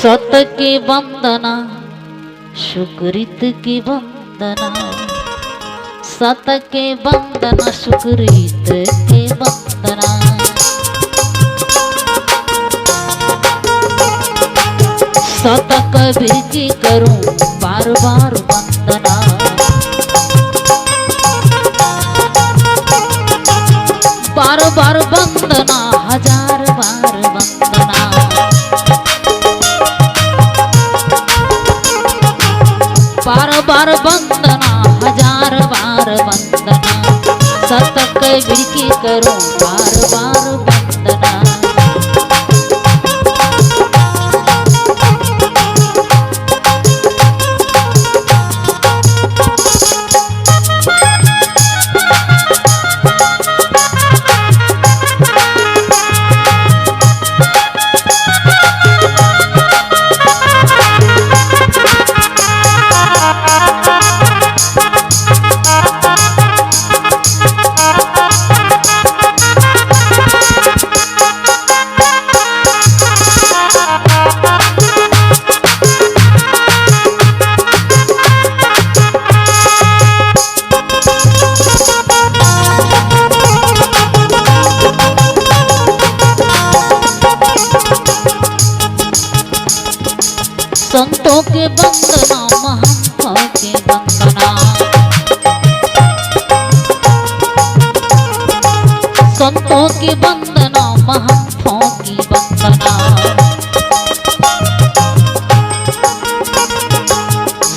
सत के वंदना सुकृत की वंदना, सत के वंदना सुकृत के वंदना। सत कबीर की करूं बार बार वंदना, बार बार वंदना हजार बार वंदना। बार बार वंदना हजार बार वंदना, सत कबीर की करूं बार बार वंदना। संतों के वंदना महंतों के वंदना, संतों की वंदना महंतों की वंदना।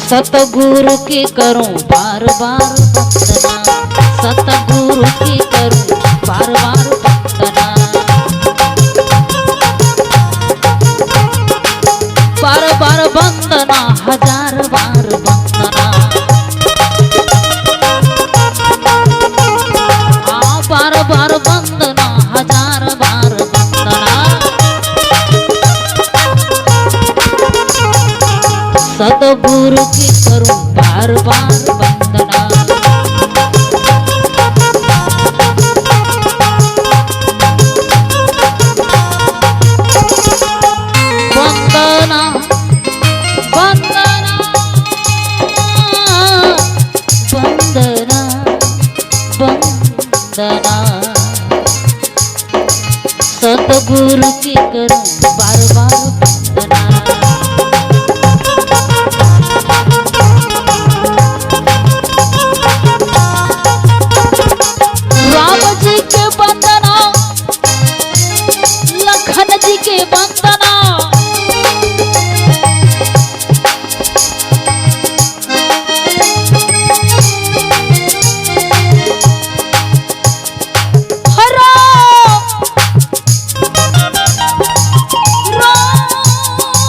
सतगुरु की करूं बार बार वंदना, सतगुरु की करूं बार बार वंदना। बार बार वंदना हजार बार वंदना। हाँ बार बार वंदना हजार बार वंदना। सतगुरु की करूं बार बार वंदना। वंदना वंदना वंदना वंदना, सतगुरु की करूं बार बार वंदना। राम जी के वंदना, लखन जी के वंदना। राम जी के वंदना,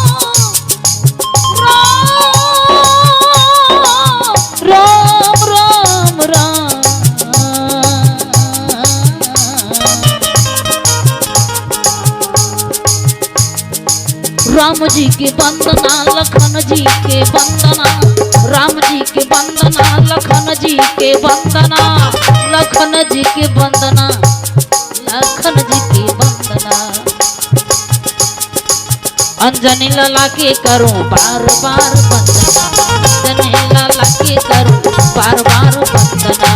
लखन जी के वंदना। राम जी के वंदना, लखन जी के वंदना। लखन जी के वंदना, लखन जी के वंदना। अंजनी लाला के करूं बार बार वंदना, अंजनी लाला के करूं बार बार वंदना।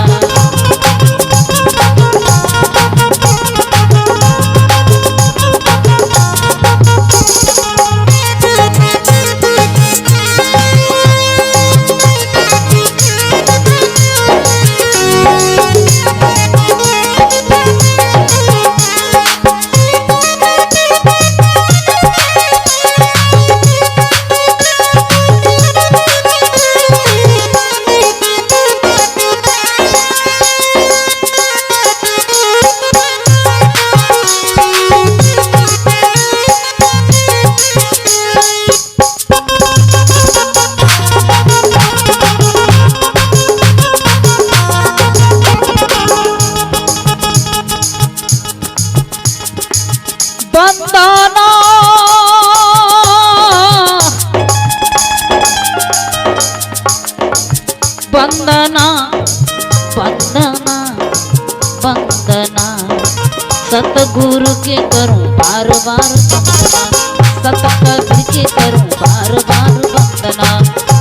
के करूं बार बार वंदना,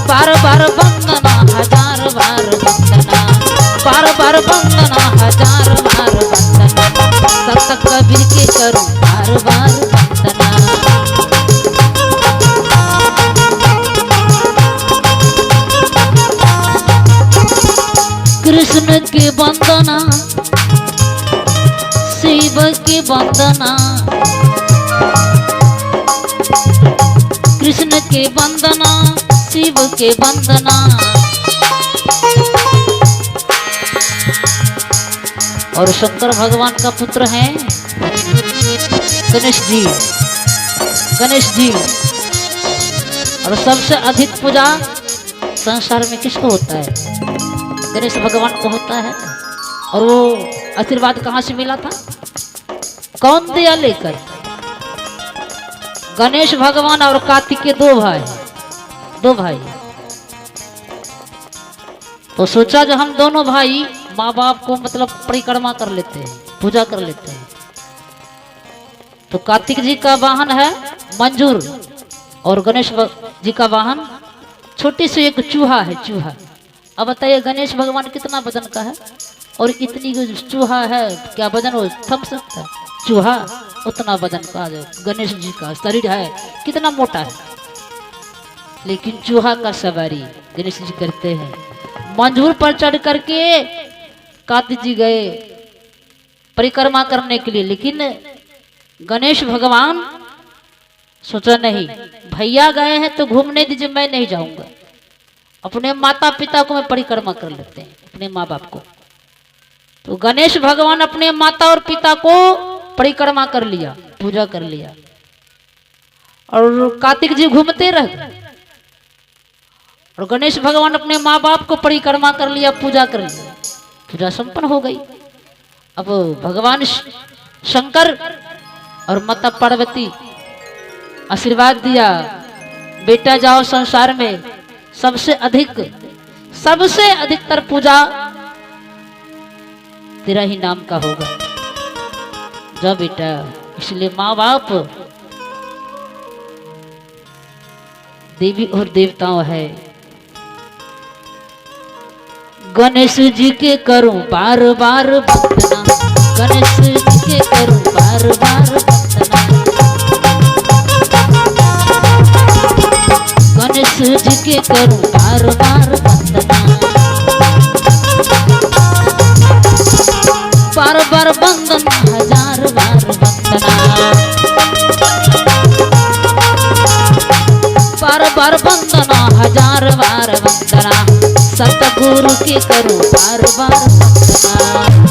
बार बार वंदना, हजार बार वंदना, बार बार वंदना, हजार बार वंदना, संत कबीर के करूं बार बार वंदना। कृष्ण के वंदना, शिव के वंदना, कृष्ण के वंदना, शिव के वंदना। और शंकर भगवान का पुत्र है गणेश जी, गणेश जी। और सबसे अधिक पूजा संसार में किसको होता है? गणेश भगवान को होता है। और वो आशीर्वाद कहाँ से मिला था? कौन दिया लेकर? गणेश भगवान और कार्तिक के दो भाई। तो सोचा जो हम दोनों भाई माँ बाप को मतलब परिक्रमा कर लेते हैं, पूजा कर लेते हैं। तो कार्तिक जी का वाहन है मंजूर और गणेश जी का वाहन छोटी सी एक चूहा है, चूहा। अब बताइए गणेश भगवान कितना वजन का है और इतनी चूहा है, क्या वजन हो थम सकता है? चूहा उतना वजन का गणेश जी का शरीर है, कितना मोटा है। लेकिन चूहा का सवारी गणेश जी करते हैं। मंजूर पर चढ़ करके कार्तिक जी गए परिक्रमा करने के लिए, लेकिन गणेश भगवान सोचा नहीं, भैया गए हैं तो घूमने दीजिए, मैं नहीं जाऊंगा। अपने माता पिता को मैं परिक्रमा कर लेते हैं, अपने माँ बाप को। तो गणेश भगवान अपने माता और पिता को परिक्रमा कर लिया, पूजा कर लिया। और कार्तिक जी घूमते रह गए और गणेश भगवान अपने माँ बाप को परिक्रमा कर लिया, पूजा कर लिया। पूजा संपन्न हो गई। अब भगवान शंकर और माता पार्वती आशीर्वाद दिया, बेटा जाओ संसार में सबसे अधिकतर पूजा तेरा ही नाम का होगा, जा बेटा। इसलिए माँ बाप देवी और देवताओं है। गणेश जी के करूं बार बार वंदना, गणेश जी के करूं बार बार वंदना, गणेश जी के करूं बार बार वंदना, बार बार वंदना, हजार बार वंदना, बार बार वंदना, हजार बार वंदना, सतगुरु के करूं बार बार वंदना।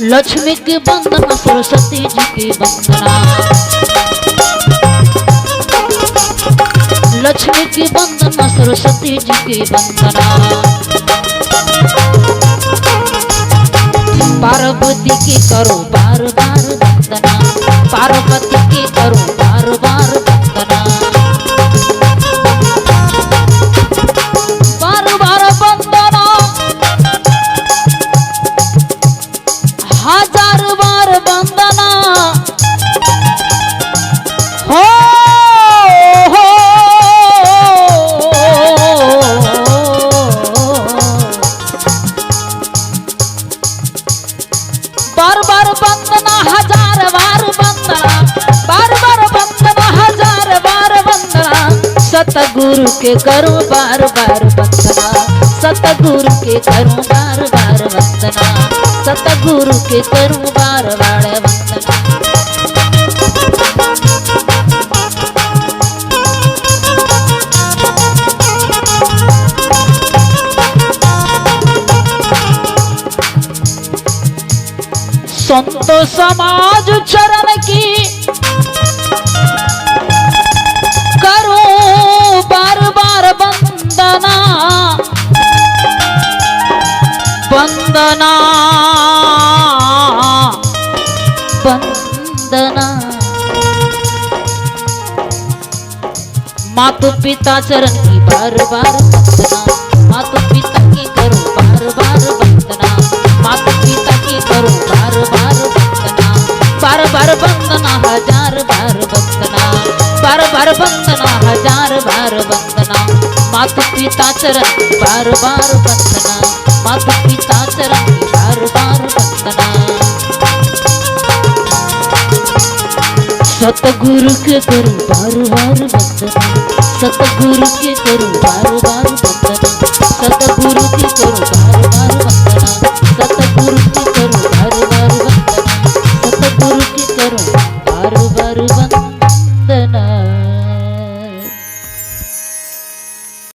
लक्ष्मी के वंदना, सरस्वती जी के वंदना, लक्ष्मी के वंदना, सरस्वती जी के वंदना, पार्वती के करो बार बार वंदना, पार्वती के करो बार बार वंदना, बार बार वंदना, हजार बार वंदना। हो बार बार वंदना, हजार बार वंदना, बार बार वंदना, हजार बार वंदना, सतगुरु के करूं बार बार वंदना, सतगुरु के करूं बार बार वंदना, सतगुरु के करूं बार बार वंदना। संत समाज चरण की माता पिता चरण की बार बार वंदना, माता पिता की करो बार बार वंदना, माता पिता की करो बार बार वंदना, बार बार वंदना हजार बार वंदना, बार बार वंदना हजार बार वंदना, माता पिता चरण की बार बार वंदना, माता पिता चरण की बार बार वंदना। सतगुरु के करो बार बार वंदना, सतगुरु के करो बार बार वंदना, सतगुरु के करो बार बार